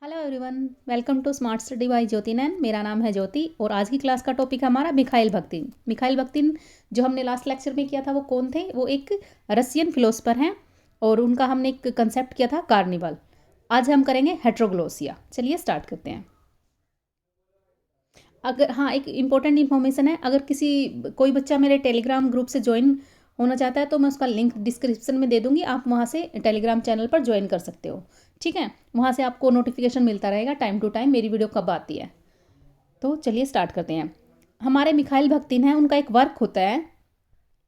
Hello everyone, welcome to smart study by Jyoti Nain. मेरा नाम है ज्योति और आज की क्लास का टॉपिक है हमारा मिखाइल बख्तिन। मिखाइल बख्तिन जो हमने लास्ट लेक्चर में किया था वो कौन थे? वो एक रशियन फिलोसफर हैं और उनका हमने एक कंसेप्ट किया था कार्निवल। आज हम करेंगे हेट्रोग्लोसिया। चलिए स्टार्ट करते हैं। अगर हाँ, एक इम्पॉर्टेंट इन्फॉर्मेशन है, अगर कोई बच्चा मेरे टेलीग्राम ग्रुप से ज्वाइन होना चाहता है तो मैं उसका लिंक डिस्क्रिप्शन में दे दूँगी, आप वहाँ से टेलीग्राम चैनल पर ज्वाइन कर सकते हो। ठीक है, वहाँ से आपको नोटिफिकेशन मिलता रहेगा टाइम टू टाइम मेरी वीडियो कब आती है। तो चलिए स्टार्ट करते हैं। हमारे मिखाइल बख्तिन हैं, उनका एक वर्क होता है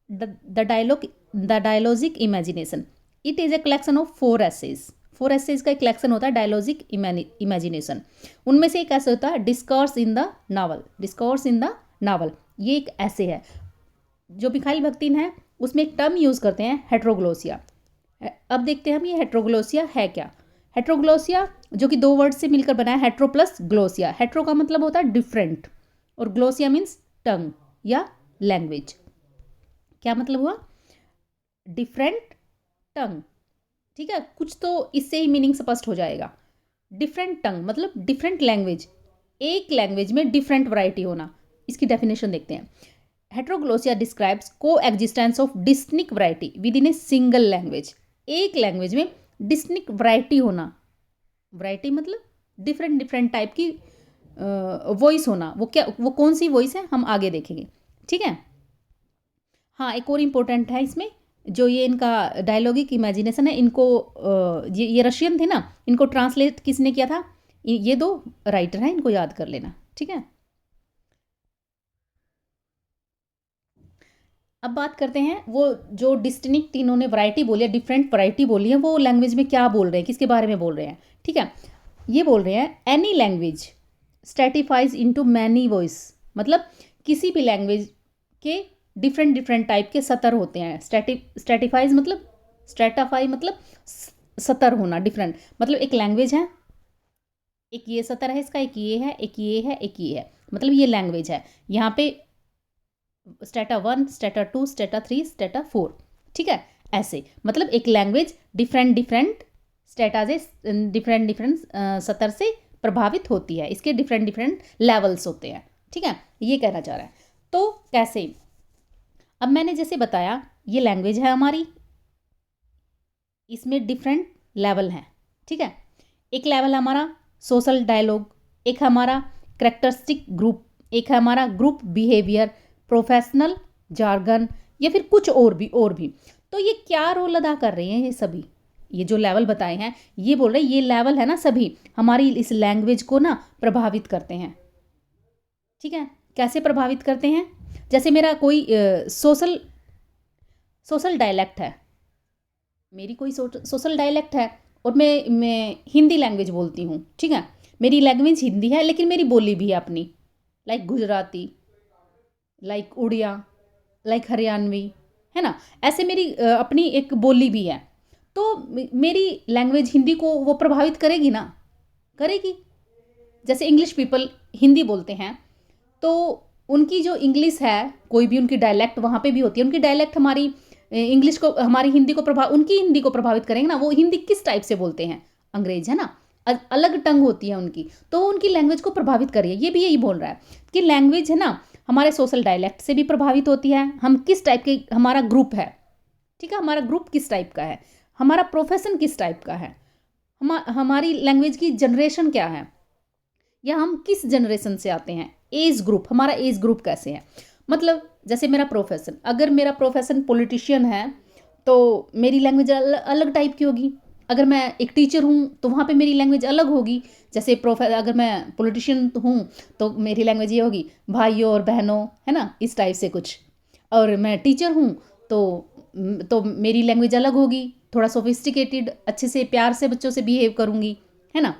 the dialogic imagination. It is a collection of 4 essays. 4 essays का एक कलेक्शन होता है डायलॉजिक इमेजिनेशन। उनमें से एक ऐसे होता है discourse in the novel. Discourse in the novel ये एक ऐसे है। जो मिखाइल बख्तिन है उसमें एक टर्म यूज़ करते हैं हेट्रोग्लोसिया। अब देखते हैं हम ये हेट्रोग्लोसिया है क्या। हेट्रोग्लोसिया जो कि 2 वर्ड से मिलकर बना है, हेट्रो प्लस ग्लोसिया। हेट्रो का मतलब होता है डिफरेंट और ग्लोसिया मीन्स टंग या लैंग्वेज। क्या मतलब हुआ? डिफरेंट टंग। ठीक है, कुछ तो इससे ही मीनिंग स्पष्ट हो जाएगा। डिफरेंट टंग मतलब डिफरेंट लैंग्वेज, एक लैंग्वेज में डिफरेंट वैरायटी होना। इसकी डेफिनेशन देखते हैं। हेट्रोग्लोसिया डिस्क्राइब्स को existence of distinct variety with in a single language. एक लैंग्वेज में डिस्टिंक्ट वैरायटी होना। वैरायटी मतलब डिफरेंट डिफरेंट टाइप की वॉइस होना। वो कौन सी वॉइस है हम आगे देखेंगे। ठीक है। हाँ, एक और इम्पोर्टेंट है इसमें, जो ये इनका डायलॉगिक इमेजिनेशन है, इनको ये रशियन थे ना, इनको ट्रांसलेट किसने किया था? ये 2 राइटर हैं, इनको याद कर लेना। ठीक है, अब बात करते हैं वो जो डिस्टिंक्ट इन्होंने वैरायटी बोली है, डिफरेंट वैरायटी बोली है, वो लैंग्वेज में क्या बोल रहे हैं, किसके बारे में बोल रहे हैं। ठीक है, ये बोल रहे हैं any language stratifies into many voice. मतलब किसी भी लैंग्वेज के डिफरेंट डिफरेंट टाइप के सतर होते हैं। स्ट्रेटिफाइज मतलब स्ट्रेटाफाई मतलब सतर होना, डिफरेंट। मतलब एक लैंग्वेज है, एक ये सतर है इसका, एक ये है, एक ये है, एक ये है, मतलब ये लैंग्वेज है। यहाँ पे स्टेटा 1, स्टेटा 2, स्टेटा 3, स्टेटा 4। ठीक है, ऐसे मतलब एक लैंग्वेज डिफरेंट डिफरेंट स्टेटा से डिफरेंट डिफरेंट सतर से प्रभावित होती है। इसके डिफरेंट डिफरेंट लेवल्स होते हैं। ठीक है, ये कहना चाह रहा है। तो कैसे? अब मैंने जैसे बताया ये लैंग्वेज है हमारी, इसमें डिफरेंट लेवल हैं। ठीक है, एक लेवल हमारा सोशल डायलॉग, एक हमारा करेक्टरिस्टिक ग्रुप, एक हमारा ग्रुप बिहेवियर, प्रोफेशनल जार्गन, या फिर कुछ और भी। तो ये क्या रोल अदा कर रहे हैं? ये सभी ये जो लेवल बताए हैं, ये बोल रहे हैं ये लेवल है ना, सभी हमारी इस लैंग्वेज को ना प्रभावित करते हैं। ठीक है, कैसे प्रभावित करते हैं? जैसे मेरा कोई सोशल डायलेक्ट है, मेरी कोई सोशल डायलेक्ट है और मैं हिंदी लैंग्वेज बोलती हूँ। ठीक है, मेरी लैंग्वेज हिंदी है लेकिन मेरी बोली भी है अपनी, like Gujarati, like Odia, like Haryanvi, है ना। ऐसे मेरी अपनी एक बोली भी है। तो मेरी लैंग्वेज हिंदी को वो प्रभावित करेगी ना, करेगी। जैसे इंग्लिश पीपल हिंदी बोलते हैं तो उनकी जो इंग्लिश है, कोई भी उनकी डायलेक्ट वहाँ पे भी होती है। उनकी डायलेक्ट हमारी इंग्लिश को, हमारी हिंदी को उनकी हिंदी को प्रभावित करेंगे ना। वो हिंदी किस टाइप से बोलते हैं, अंग्रेज है ना, अलग टंग होती है उनकी, तो उनकी लैंग्वेज को प्रभावित करिए। ये भी यही बोल रहा है कि लैंग्वेज है ना हमारे सोशल डायलेक्ट से भी प्रभावित होती है। हम किस टाइप के, हमारा ग्रुप है, ठीक है, हमारा ग्रुप किस टाइप का है, हमारा प्रोफेशन किस टाइप का है, हमारी लैंग्वेज की जनरेशन क्या है, या हम किस जनरेशन से आते हैं, एज ग्रुप, हमारा एज ग्रुप कैसे है। मतलब जैसे मेरा प्रोफेशन, अगर मेरा प्रोफेशन पॉलिटिशियन है तो मेरी लैंग्वेज अलग टाइप की होगी। अगर मैं एक टीचर हूँ तो वहाँ पे मेरी लैंग्वेज अलग होगी। जैसे अगर मैं पॉलिटिशियन हूँ तो मेरी लैंग्वेज ये होगी, भाइयों और बहनों, है ना, इस टाइप से कुछ। और मैं टीचर हूँ तो मेरी लैंग्वेज अलग होगी, थोड़ा सोफिस्टिकेटेड, अच्छे से प्यार से बच्चों से बिहेव करूँगी, है ना।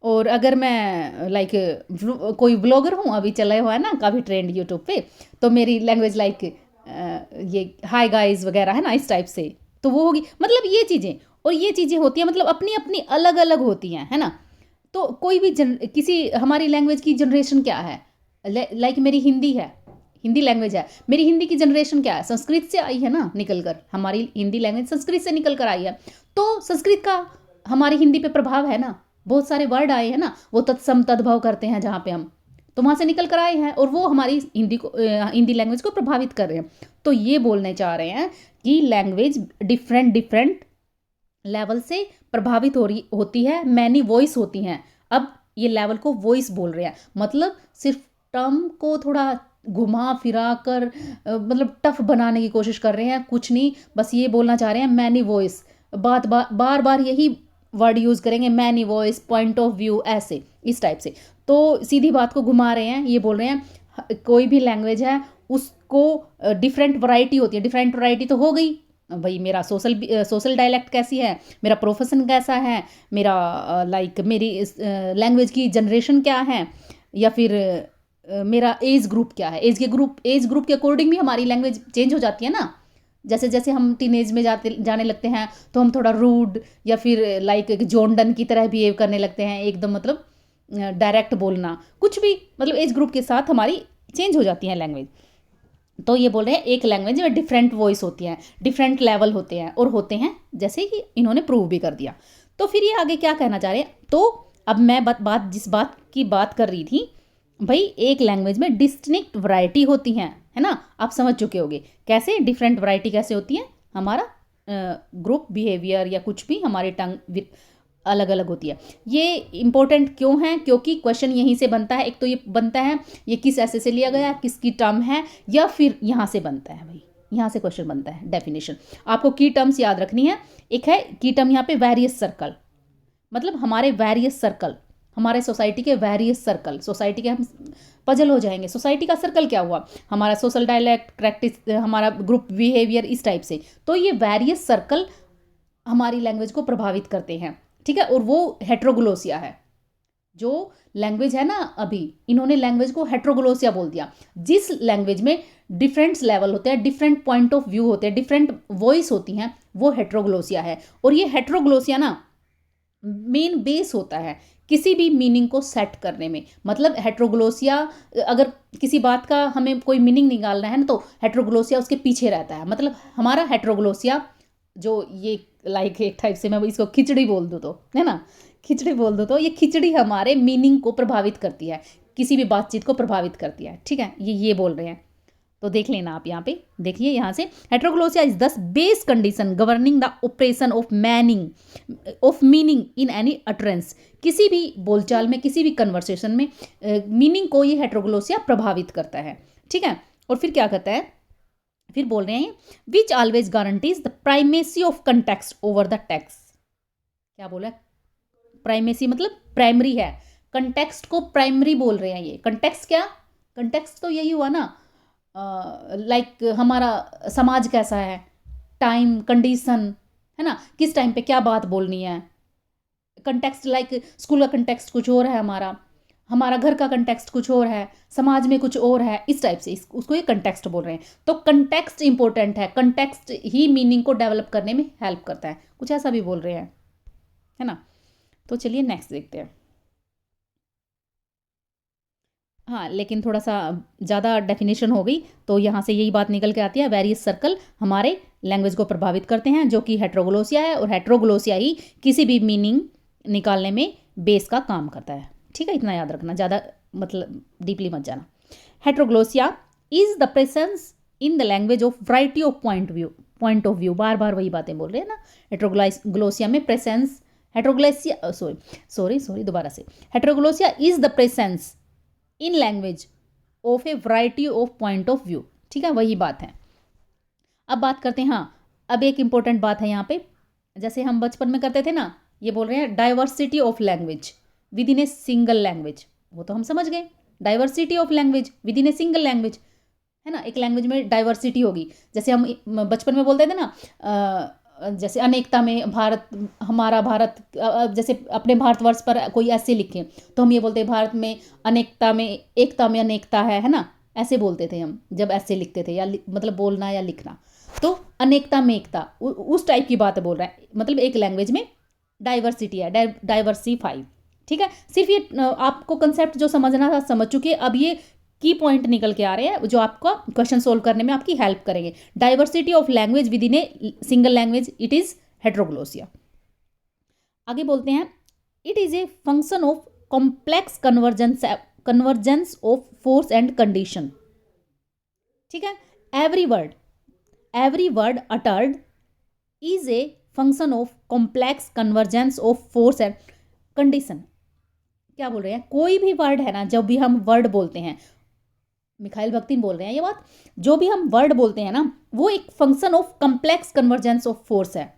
और अगर मैं लाइक कोई ब्लॉगर हूँ, अभी चला हुआ है ना काफ़ी ट्रेंड यूट्यूब पे, तो मेरी लैंग्वेज लाइक ये हाय गाइस वगैरह, है ना, इस टाइप से, तो वो होगी। मतलब ये चीज़ें और ये चीज़ें होती हैं, मतलब अपनी अपनी अलग अलग होती हैं, है ना। तो कोई भी किसी हमारी लैंग्वेज की जनरेशन क्या है, लाइक मेरी हिंदी है, हिंदी लैंग्वेज है, मेरी हिंदी की जनरेशन क्या है, संस्कृत से आई है ना निकल कर, हमारी हिंदी लैंग्वेज संस्कृत से निकल कर आई है। तो संस्कृत का हमारी हिंदी पे प्रभाव है ना, बहुत सारे वर्ड आए हैं ना, वो तत्सम तद्भव करते हैं जहाँ पे हम, तो वहाँ से निकल कर आए हैं और वो हमारी हिंदी लैंग्वेज को प्रभावित कर रहे हैं। तो ये बोलने चाह रहे हैं कि लैंग्वेज डिफरेंट डिफरेंट लेवल से प्रभावित होती है, मैनी वॉइस होती हैं। अब ये लेवल को वॉइस बोल रहे हैं, मतलब सिर्फ टर्म को थोड़ा घुमा फिरा कर मतलब टफ बनाने की कोशिश कर रहे हैं, कुछ नहीं, बस ये बोलना चाह रहे हैं मैनी वॉइस। बार बार यही वर्ड यूज़ करेंगे, many voice, point of view, ऐसे इस टाइप से। तो सीधी बात को घुमा रहे हैं, ये बोल रहे हैं कोई भी लैंग्वेज है उसको डिफरेंट वैरायटी होती है। डिफरेंट वैरायटी तो हो गई भाई, मेरा सोशल डायलेक्ट कैसी है, मेरा प्रोफेशन कैसा है, मेरा मेरी लैंग्वेज की जनरेशन क्या है, या फिर मेरा एज ग्रुप क्या है। एज ग्रुप के अकॉर्डिंग भी हमारी लैंग्वेज चेंज हो जाती है ना। जैसे जैसे हम टीनेज में जाने लगते हैं तो हम थोड़ा रूड या फिर जॉन की तरह बिहेव करने लगते हैं, एकदम मतलब डायरेक्ट बोलना, कुछ भी मतलब एज ग्रुप के साथ हमारी चेंज हो जाती है लैंग्वेज। तो ये बोल रहे हैं एक लैंग्वेज में डिफरेंट वॉइस होती हैं, डिफरेंट लेवल होते हैं, और होते हैं जैसे कि इन्होंने प्रूव भी कर दिया। तो फिर ये आगे क्या कहना चाह रहे हैं, तो अब मैं जिस बात की बात कर रही थी भाई, एक लैंग्वेज में डिस्टिंक्ट वैरायटी होती हैं, है ना, आप समझ चुके होगे कैसे डिफरेंट वैरायटी कैसे होती है। हमारा ग्रुप बिहेवियर या कुछ भी हमारी टंग अलग अलग होती है। ये इंपॉर्टेंट क्यों है, क्योंकि क्वेश्चन यहीं से बनता है। एक तो ये बनता है ये किस ऐसे से लिया गया, किसकी टर्म है, या फिर यहाँ से बनता है भाई, यहाँ से क्वेश्चन बनता है। डेफिनेशन आपको की टर्म्स याद रखनी है। एक है की टर्म यहाँ पे वेरियस सर्कल, मतलब हमारे वेरियस सर्कल, हमारे सोसाइटी के वेरियस सर्कल, सोसाइटी के हम पजल हो जाएंगे, सोसाइटी का सर्कल क्या हुआ, हमारा सोशल डायलेक्ट, प्रैक्टिस, हमारा ग्रुप बिहेवियर, इस टाइप से। तो ये वेरियस सर्कल हमारी लैंग्वेज को प्रभावित करते हैं, ठीक है। और वो हेट्रोग्लोसिया है, जो लैंग्वेज है ना, अभी इन्होंने लैंग्वेज को हेट्रोग्लोसिया बोल दिया। जिस लैंग्वेज में डिफरेंट लेवल होते हैं, डिफरेंट पॉइंट ऑफ व्यू होते हैं, डिफरेंट वॉइस होती हैं, वो हेट्रोग्लोसिया है। और ये हेट्रोग्लोसिया ना मेन बेस होता है किसी भी मीनिंग को सेट करने में। मतलब हेट्रोग्लोसिया, अगर किसी बात का हमें कोई मीनिंग निकालना है ना, तो हेट्रोग्लोसिया उसके पीछे रहता है। मतलब हमारा हेट्रोग्लोसिया जो ये एक टाइप से मैं इसको खिचड़ी बोल दूँ तो, है ना, खिचड़ी बोल दो, तो ये खिचड़ी हमारे मीनिंग को प्रभावित करती है, किसी भी बातचीत को प्रभावित करती है, ठीक है। ये बोल रहे हैं, तो देख लेना आप यहाँ पे, देखिए यहाँ से, हेट्रोग्लोसिया इज दस base condition governing the operation of meaning in any utterance. किसी भी बोलचाल में, किसी भी कन्वर्सेशन में मीनिंग को ये हेट्रोग्लोसिया प्रभावित करता है, ठीक है। और फिर क्या कहता है, फिर बोल रहे हैं which always guarantees the primacy of context over the text. क्या बोला, प्राइमेसी मतलब प्राइमरी है, कंटेक्स्ट को प्राइमरी बोल रहे हैं ये। कंटेक्स्ट क्या, कंटेक्स्ट तो यही हुआ ना, हमारा समाज कैसा है, टाइम, कंडीशन, है ना, किस टाइम पे क्या बात बोलनी है। कंटेक्स्ट स्कूल का कंटेक्स्ट कुछ और है, हमारा घर का कंटेक्स्ट कुछ और है, समाज में कुछ और है, इस टाइप से उसको ये कंटेक्स्ट बोल रहे हैं। तो कंटेक्स्ट इंपॉर्टेंट है, कंटेक्स्ट ही मीनिंग को डेवलप करने में हेल्प करता है, कुछ ऐसा भी बोल रहे हैं, है ना। तो चलिए नेक्स्ट देखते हैं। हाँ, लेकिन थोड़ा सा ज़्यादा डेफिनेशन हो गई, तो यहाँ से यही बात निकल के आती है, वेरियस सर्कल हमारे लैंग्वेज को प्रभावित करते हैं, जो कि हेट्रोग्लोसिया है, और हेट्रोग्लोसिया ही किसी भी मीनिंग निकालने में बेस का काम करता है, ठीक है। इतना याद रखना, ज़्यादा मतलब डीपली मत जाना। Heteroglossia is the presence in the language of variety of point of view, बार बार वही बातें बोल रहे हैं ना। हेट्रोग्लोसिया में प्रेजेंस, हेट्रोग्लोसिया सॉरी दोबारा से, heteroglossia is the presence in language of a variety of point of view, ठीक है, वही बात है। अब बात करते हैं, हाँ, अब एक इंपॉर्टेंट बात है यहाँ पे, जैसे हम बचपन में करते थे ना, ये बोल रहे हैं diversity of language within a single language, वो तो हम समझ गए, diversity of language within a single language, है ना। एक लैंग्वेज में डाइवर्सिटी होगी, जैसे हम बचपन में बोलते थे ना, जैसे अनेकता में भारत, हमारा भारत, जैसे अपने भारतवर्ष पर कोई ऐसे लिखे तो हम ये बोलते हैं भारत में अनेकता में, एकता में अनेकता है ना, ऐसे बोलते थे हम जब ऐसे लिखते थे, या मतलब बोलना या लिखना। तो अनेकता में एकता, उस टाइप की बात बोल रहा है, मतलब एक लैंग्वेज में डाइवर्सिटी है, डाइवर्सिफाई, ठीक है। सिर्फ ये आपको कंसेप्ट जो समझना था समझ चुके, अब ये की पॉइंट निकल के आ रहे हैं जो आपका क्वेश्चन सोल्व करने में आपकी हेल्प करेंगे। Diversity of language within a single language, it is heteroglossia. आगे बोलते हैं it is a function of complex convergence of force and condition. ठीक है, every word uttered is a function of complex convergence of force and condition. क्या बोल रहे हैं, कोई भी वर्ड है ना, जब भी हम वर्ड बोलते हैं, मिखाइल भक्तिन बोल रहे हैं ये बात, जो भी हम वर्ड बोलते हैं ना, वो एक function of complex convergence of force है।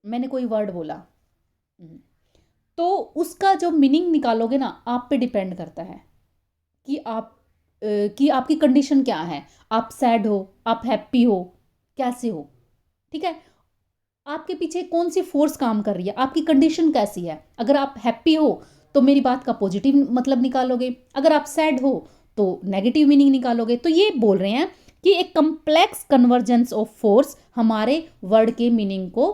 मैंने कोई वर्ड बोला तो उसका जो मीनिंग निकालोगे ना, आप पे डिपेंड करता है कि आपकी कंडीशन क्या है, आप सैड हो, आप हैप्पी हो, कैसे हो। ठीक है, आपके पीछे कौन सी फोर्स काम कर रही है, आपकी कंडीशन कैसी है। अगर आप हैप्पी हो तो मेरी बात का पॉजिटिव मतलब निकालोगे, अगर आप सैड हो तो नेगेटिव मीनिंग निकालोगे। तो ये बोल रहे हैं कि एक कम्प्लेक्स कन्वर्जेंस ऑफ फोर्स हमारे वर्ड के मीनिंग को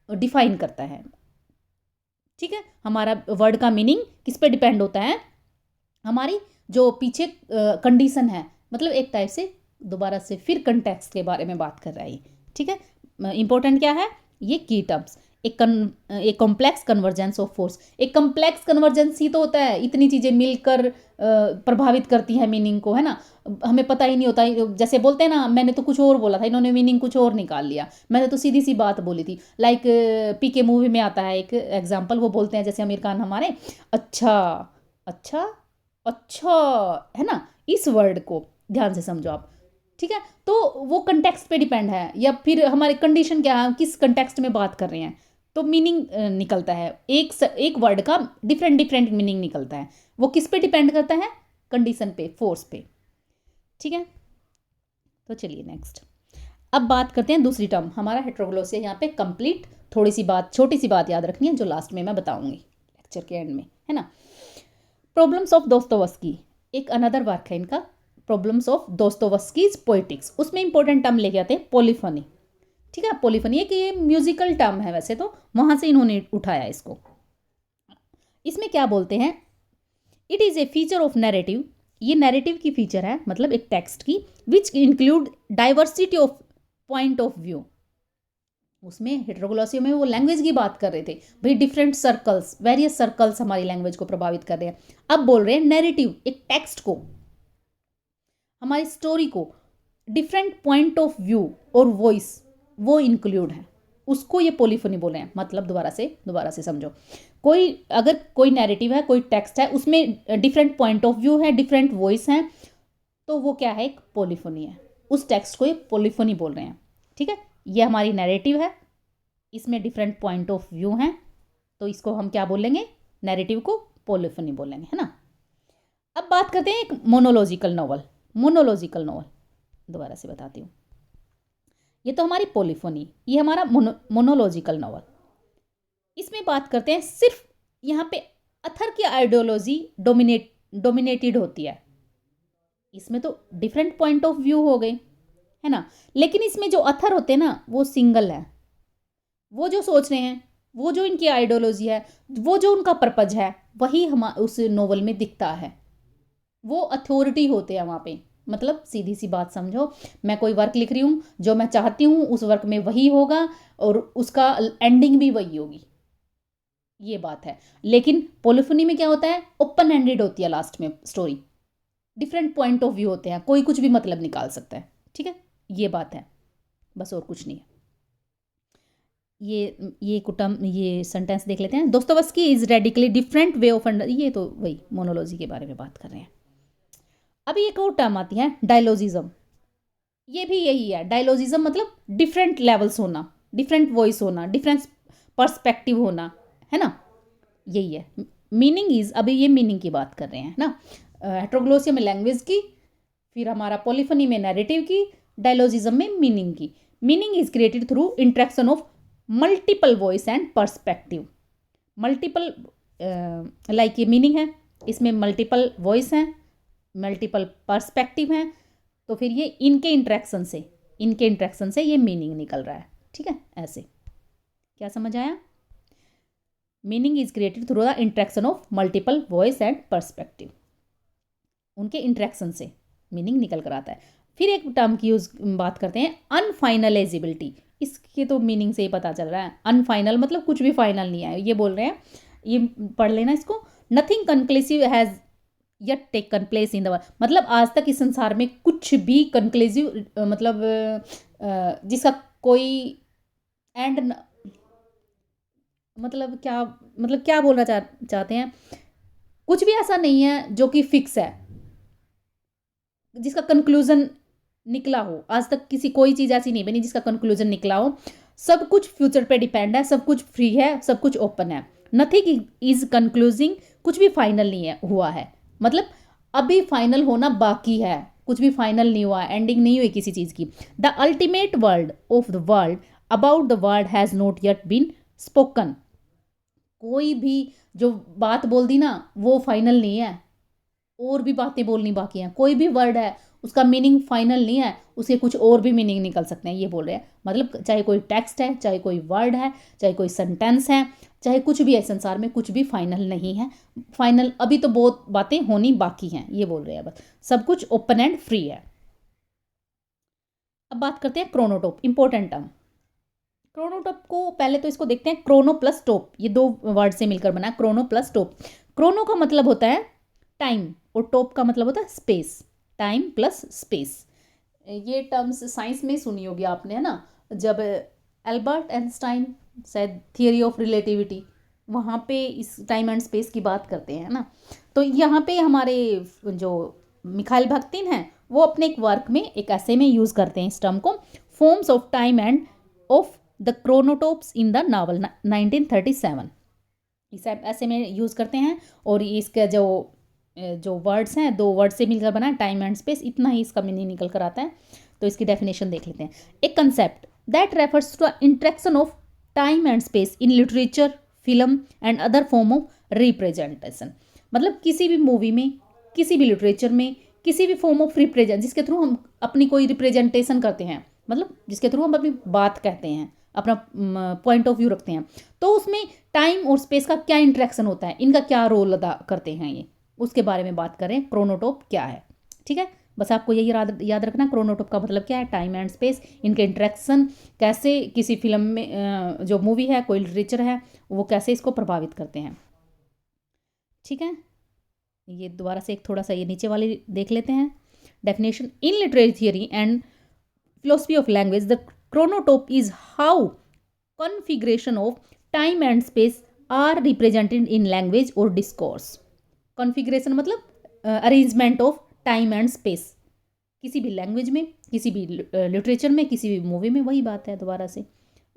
डिफाइन करता है। ठीक है, हमारा वर्ड का मीनिंग किस पे डिपेंड होता है, हमारी जो पीछे कंडीशन है, मतलब एक टाइप से दोबारा से फिर कंटेक्स्ट के बारे में बात कर रहा है ये। ठीक है, इंपॉर्टेंट क्या है, ये की टर्म्स, एक कॉम्प्लेक्स कन्वर्जेंस ऑफ फोर्स। एक कॉम्प्लेक्स कन्वर्जेंस ही तो होता है, इतनी चीज़ें मिलकर प्रभावित करती हैं मीनिंग को, है ना। हमें पता ही नहीं होता, जैसे बोलते हैं ना, मैंने तो कुछ और बोला था, इन्होंने मीनिंग कुछ और निकाल लिया, मैंने तो सीधी सी बात बोली थी। लाइक पीके मूवी में आता है एक एग्जाम्पल, वो बोलते हैं जैसे आमिर खान हमारे, अच्छा अच्छा अच्छा, है ना, इस वर्ड को ध्यान से समझो आप। ठीक है, तो वो कंटेक्स्ट पे डिपेंड है, या फिर हमारी कंडीशन क्या है, किस कंटेक्स्ट में बात कर रहे हैं, तो मीनिंग निकलता है। एक वर्ड का डिफरेंट मीनिंग निकलता है, वो किस पे डिपेंड करता है, कंडीशन पे, फोर्स पे। ठीक है, तो चलिए नेक्स्ट, अब बात करते हैं दूसरी टर्म, हमारा हेट्रोग्लोसिया यहाँ पे कंप्लीट। थोड़ी सी बात, छोटी सी बात याद रखनी है, जो लास्ट में मैं बताऊंगी लेक्चर के एंड में, है ना। प्रॉब्लम्स ऑफ दोस्तोवस्की, एक अनदर वर्क है इनका, प्रॉब्लम्स ऑफ दोस्तोवस्कीज पोएटिक्स। उसमें इंपॉर्टेंट टर्म लेके आते हैं पॉलीफनी। ठीक है, पॉलीफनी है कि ये म्यूजिकल टर्म है, वैसे तो वहां से इन्होंने उठाया इसको। इसमें क्या बोलते हैं, it is A feature of narrative, ये नैरेटिव की फीचर है, मतलब एक टेक्स्ट की, which include diversity of point of view. उसमें हेट्रोग्लोसिया में वो लैंग्वेज की बात कर रहे थे, भाई डिफरेंट सर्कल्स, वेरियस सर्कल्स हमारी लैंग्वेज को प्रभावित कर रहे हैं। अब बोल रहे हैं नैरेटिव, एक टेक्स्ट को, हमारी स्टोरी को, डिफरेंट पॉइंट ऑफ व्यू और वॉइस वो इंक्लूड है, उसको ये पॉलीफोनी बोल रहे हैं। मतलब दोबारा से समझो, अगर कोई नैरेटिव है, कोई टेक्स्ट है, उसमें डिफरेंट पॉइंट ऑफ व्यू है, डिफरेंट वॉइस हैं, तो वो क्या है, एक पॉलीफोनी है। उस टेक्स्ट को ये पॉलीफोनी बोल रहे हैं। ठीक है, ये हमारी नैरेटिव है, इसमें डिफरेंट पॉइंट ऑफ व्यू हैं, तो इसको हम क्या बोलेंगे, नैरेटिव को पॉलीफोनी बोलेंगे, है ना। अब बात करते हैं एक मोनोलॉजिकल नॉवल। दोबारा से बताती हूँ, ये तो हमारी पॉलीफोनी, ये हमारा मोनोलॉजिकल नॉवल। इसमें बात करते हैं सिर्फ यहाँ पे अथर की आइडियोलॉजी डोमिनेटेड होती है। इसमें तो डिफरेंट पॉइंट ऑफ व्यू हो गए, है ना, लेकिन इसमें जो अथर होते हैं ना, वो सिंगल है, वो जो सोच रहे हैं, वो जो इनकी आइडियोलॉजी है, वो जो उनका पर्पज है, वही हम उस नोवेल में दिखता है। वो अथॉरिटी होते हैं वहाँ पे। मतलब सीधी सी बात समझो, मैं कोई वर्क लिख रही हूँ, जो मैं चाहती हूँ उस वर्क में वही होगा, और उसका एंडिंग भी वही होगी, ये बात है। लेकिन पॉलीफोनी में क्या होता है, ओपन एंडेड होती है लास्ट में story, different point of view होते हैं, कोई कुछ भी मतलब निकाल सकता है। ठीक है, ये बात है, बस और कुछ नहीं है। ये सेंटेंस देख लेते हैं, Dostoevsky is radically different way of ये तो वही मोनोलॉजी के बारे में बात कर रहे हैं। अभी एक और टर्म आती है डायलॉजिज्म, ये भी यही है। डायलॉजिज्म मतलब डिफरेंट लेवल्स होना, डिफरेंट वॉइस होना, डिफरेंट पर्सपेक्टिव होना, है ना, यही है। मीनिंग इज, अभी ये मीनिंग की बात कर रहे हैं ना, हेट्रोग्लोसिया में लैंग्वेज की, फिर हमारा पॉलीफनी में नैरेटिव की, डायलॉजिज्म में मीनिंग की। Meaning is created through interaction of multiple voice and perspective. Multiple like ये मीनिंग है, इसमें मल्टीपल वॉइस हैं, मल्टीपल पर्सपेक्टिव हैं, तो फिर ये इनके इंट्रैक्शन से ये मीनिंग निकल रहा है। ठीक है, ऐसे क्या समझ आया, meaning is created through the interaction of multiple voice and perspective, उनके इंट्रैक्शन से मीनिंग निकल कर आता है। फिर एक टर्म की बात करते हैं, अनफाइनलाइजेबिलिटी। इसके तो मीनिंग से ही पता चल रहा है, अनफाइनल मतलब कुछ भी फाइनल नहीं है। ये बोल रहे हैं ये पढ़ लेना इसको। Nothing conclusive has yet taken place in the world, मतलब आज तक इस संसार में कुछ भी कंक्लूसिव मतलब जिसका कोई एंड, मतलब क्या बोलना चाहते हैं, कुछ भी ऐसा नहीं है जो कि फिक्स है, जिसका कंक्लूजन निकला हो। आज तक किसी कोई चीज़ ऐसी नहीं बनी जिसका कंक्लूजन निकला हो। सब कुछ फ्यूचर पे डिपेंड है, सब कुछ फ्री है, सब कुछ ओपन है। नथिंग इज कंक्लूजिंग, कुछ भी फाइनल नहीं है हुआ है, मतलब अभी फाइनल होना बाकी है, कुछ भी फाइनल नहीं हुआ, एंडिंग नहीं हुई किसी चीज़ की। The ultimate world of the world about the world has not yet been spoken, कोई भी जो बात बोल दी ना वो फाइनल नहीं है, और भी बातें बोलनी बाकी हैं। कोई भी वर्ड है उसका मीनिंग फाइनल नहीं है, उसके कुछ और भी मीनिंग निकल सकते हैं, ये बोल रहे हैं। मतलब चाहे कोई टेक्स्ट है, चाहे कोई वर्ड है, चाहे कोई सेंटेंस है, चाहे कुछ भी है, संसार में कुछ भी फाइनल नहीं है। फाइनल अभी तो बहुत बातें होनी बाकी हैं, ये बोल रहे हैं। बस सब कुछ ओपन एंड फ्री है। अब बात करते हैं क्रोनोटोप, इंपॉर्टेंट टर्म। क्रोनोटोप को पहले तो इसको देखते हैं, क्रोनो प्लस टोप, ये दो वर्ड से मिलकर बना है क्रोनो प्लस टोप। क्रोनो का मतलब होता है टाइम और टोप का मतलब होता है स्पेस, टाइम प्लस स्पेस। ये टर्म्स साइंस में सुनी होगी आपने, है ना, जब एल्बर्ट आइंस्टाइन शायद थियरी ऑफ रिलेटिविटी, वहाँ पे इस टाइम एंड स्पेस की बात करते हैं ना। तो यहाँ पे हमारे जो मिखाइल बाख्तिन हैं वो अपने एक वर्क में, एक ऐसे में यूज़ करते हैं इस टर्म को, forms of time and of the chronotopes in the novel 1937, इस ऐसे में यूज़ करते हैं। और इसका जो वर्ड्स हैं, दो वर्ड से मिलकर बना टाइम एंड स्पेस, इतना ही इसका मीनिंग निकल कर आता है। तो इसकी डेफिनेशन देख लेते हैं। एक concept that refers to interaction of time and space in literature, film and other form of representation, मतलब किसी भी मूवी में, किसी भी लिटरेचर में, किसी भी फॉर्म ऑफ रिप्रेजेंट, जिसके थ्रू हम अपनी कोई रिप्रेजेंटेशन करते हैं, मतलब जिसके थ्रू हम अपनी बात कहते हैं, अपना पॉइंट ऑफ व्यू रखते हैं, तो उसमें टाइम और स्पेस का क्या इंटरेक्शन होता है, इनका क्या रोल अदा करते हैं, ये उसके बारे में बात करें। क्रोनोटोप क्या है, ठीक है, बस आपको यही याद रखना, क्रोनोटोप का मतलब क्या है, टाइम एंड स्पेस, इनके इंटरेक्शन कैसे किसी फिल्म में, जो मूवी है, कोई लिटरेचर है, वो कैसे इसको प्रभावित करते हैं। ठीक है, ये दोबारा से एक थोड़ा सा ये नीचे वाली देख लेते हैं definition. In literary theory and philosophy of language, the chronotope is how configuration of time and space are represented in language or discourse. configuration मतलब arrangement of time and space, किसी भी लैंग्वेज में, किसी भी लिटरेचर में, किसी भी movie में, वही बात है दोबारा से,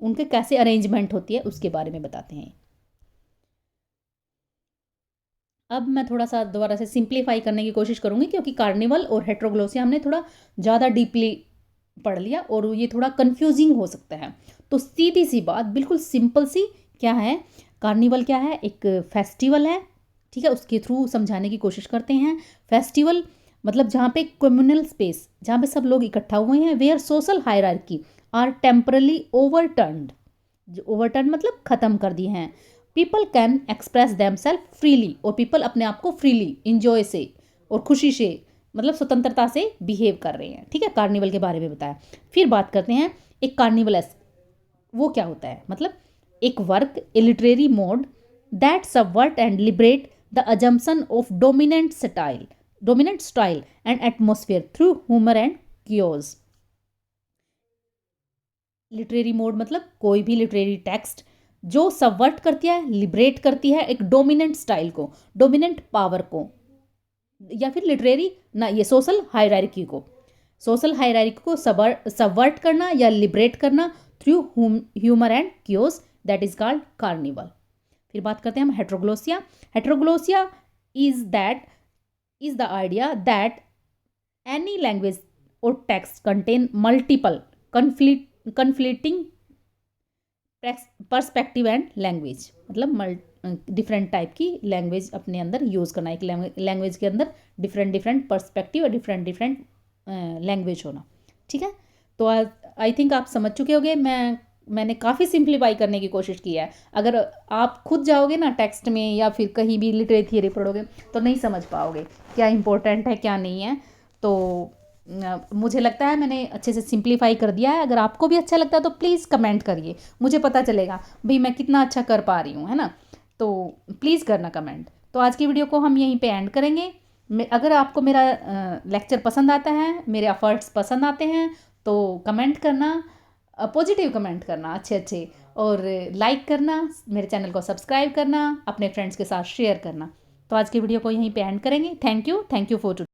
उनके कैसे अरेंजमेंट होती है उसके बारे में बताते हैं। अब मैं थोड़ा सा दोबारा से सिंप्लीफाई करने की कोशिश करूँगी, क्योंकि कार्निवल और हेट्रोग्लोसिया हमने थोड़ा ज़्यादा डीपली पढ़ लिया और ये थोड़ा कंफ्यूजिंग हो सकता है। तो सीधी सी बात, बिल्कुल सिंपल सी, क्या है कार्निवल, क्या है, एक फेस्टिवल है, ठीक है, उसके थ्रू समझाने की कोशिश करते हैं। फेस्टिवल मतलब जहाँ पे कम्युनल स्पेस, जहाँ पे सब लोग इकट्ठा हुए हैं, where social hierarchy are temporarily overturned, overturn मतलब ख़त्म कर दिए हैं। People can express themselves freely, और पीपल अपने आप को फ्रीली, इंजॉय से और खुशी से, मतलब स्वतंत्रता से बिहेव कर रहे हैं। ठीक है, कार्निवल के बारे में बताया। फिर बात करते हैं एक कार्निवलस, वो क्या होता है, मतलब एक work, A literary mode that subvert and liberate the assumption of dominant style and atmosphere through humour and chaos. Literary mode मतलब कोई भी लिटरेरी टेक्स्ट जो सबवर्ट करती है, लिबरेट करती है एक डोमिनेंट स्टाइल को, डोमिनेंट पावर को, या फिर लिटरेरी ना, ये सोशल हायरार्की को सबवर्ट करना या लिबरेट करना through humour and chaos, that is called carnival. फिर बात करते हैं हम heteroglossia. Heteroglossia is the idea that any language or text contain multiple conflicting perspective and language, मतलब डिफरेंट टाइप की लैंग्वेज अपने अंदर यूज़ करना, एक लैंग्वेज के अंदर डिफरेंट पर्सपेक्टिव और डिफरेंट लैंग्वेज होना। ठीक है, तो आई थिंक आप समझ चुके होंगे। मैंने काफ़ी सिंप्लीफाई करने की कोशिश की है। अगर आप खुद जाओगे ना टेक्स्ट में या फिर कहीं भी लिटरेरी थियरी पढ़ोगे तो नहीं समझ पाओगे क्या इंपॉर्टेंट है क्या नहीं है। तो मुझे लगता है मैंने अच्छे से सिंप्लीफाई कर दिया है। अगर आपको भी अच्छा लगता है तो प्लीज़ कमेंट करिए, मुझे पता चलेगा भाई मैं कितना अच्छा कर पा रही हूँ, है ना। तो प्लीज़ करना कमेंट। तो आज की वीडियो को हम यहीं पे एंड करेंगे। अगर आपको मेरा लेक्चर पसंद आता है, मेरे एफर्ट्स पसंद आते हैं, तो कमेंट करना, पॉजिटिव कमेंट करना अच्छे अच्छे, और लाइक करना, मेरे चैनल को सब्सक्राइब करना, अपने फ्रेंड्स के साथ शेयर करना। तो आज की वीडियो को यहीं पे एंड करेंगे। Thank you for today.